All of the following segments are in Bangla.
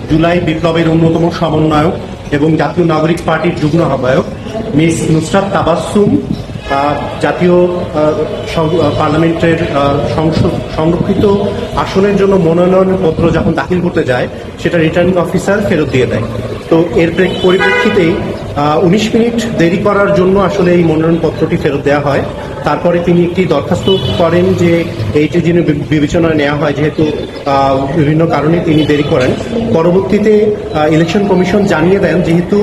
জুলাই বিপ্লবের অন্যতম সমন্বয়ক এবং জাতীয় নাগরিক পার্টির যুগ্ম আহ্বায়ক মিস নুসরাত তাবাসসুম জাতীয় পার্লামেন্টের সংরক্ষিত আসনের জন্য মনোনয়নপত্র যখন দাখিল করতে যায় সেটা রিটার্নিং অফিসার ফেরত দিয়ে দেয়। তো এর পরিপ্রেক্ষিতেই 19 মিনিট দেরি করার জন্য আসলে এই মনোনয়নপত্রটি ফেরত দেওয়া হয়। তারপরে তিনি একটি দরখাস্ত করেন যে এইটি যেন বিবেচনায় নেওয়া হয়, যেহেতু বিভিন্ন কারণে তিনি দেরি করেন। পরবর্তীতে ইলেকশন কমিশন জানিয়ে দেন যেহেতু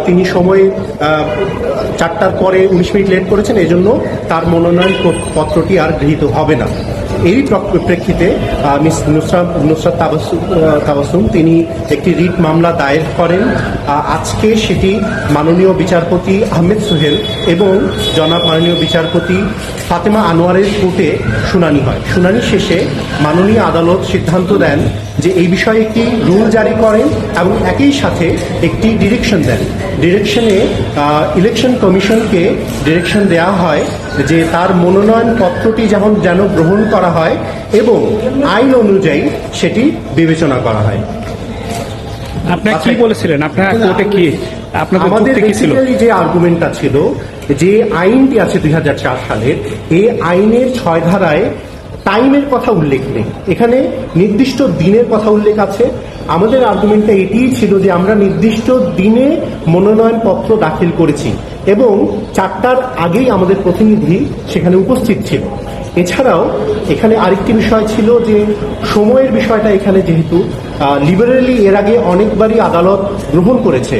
তিনি সময় 4টার পরে 19 মিনিট লেট করেছেন, এজন্য তার মনোনয়ন পত্রটি আর গৃহীত হবে না। এরই প্রেক্ষিতে মিস নুসরাত তাবাসসুম তিনি একটি রিট মামলা দায়ের করেন। আজকে সেটি মাননীয় বিচারপতি আহমেদ সোহেল এবং জনাব মাননীয় বিচারপতি ফাতেমা আনোয়ারের কোর্টে শুনানি হয়। শুনানি শেষে মাননীয় আদালত সিদ্ধান্ত দেন যে এই বিষয়ে একটি রুল জারি করেন এবং একই সাথে একটি ডিরেকশন দেন। ডিরেকশনে ইলেকশন কমিশনকে ডিরেকশন দেওয়া হয় যে তার মনোনয়ন পত্রটি যেন গ্রহণ করা হয় এবং আইন অনুযায়ী সেটি বিবেচনা করা হয়। আপনি কি বলেছিলেন? আপনার কোর্টে কি আমাদের বেসিক্যালি যে আর্গুমেন্টটা ছিল, যে আইনটি আছে 2004 সালের, এই আইনের 6 ধারায় টাইমের কথা উল্লেখ নেই, এখানে নির্দিষ্ট দিনের কথা উল্লেখ আছে। আমাদের আর্গুমেন্টটা এটিই ছিল যে আমরা নির্দিষ্ট দিনে মনোনয়নপত্র দাখিল করেছি এবং 4টার আগেই আমাদের প্রতিনিধি সেখানে উপস্থিত ছিল। এছাড়াও এখানে আরেকটি বিষয় ছিল যে সময়ের বিষয়টা, এখানে যেহেতু লিবারেলি এর আগে অনেকবারই আদালত গ্রহণ করেছে,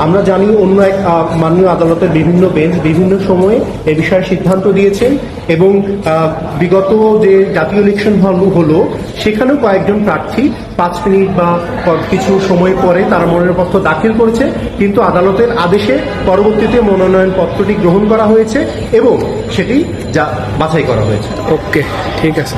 আমরা জানি অন্য এক মাননীয় আদালতের বিভিন্ন বেঞ্চ বিভিন্ন সময়ে এ বিষয়ে সিদ্ধান্ত দিয়েছেন এবং বিগত যে জাতীয় ইলেকশন হলো সেখানেও কয়েকজন প্রার্থী 5 মিনিট বা কিছু সময় পরে তারা মনোনয়নপত্র দাখিল করেছে, কিন্তু আদালতের আদেশে পরবর্তীতে মনোনয়নপত্রটি গ্রহণ করা হয়েছে এবং সেটি বাছাই করা হয়েছে। ওকে, ঠিক আছে।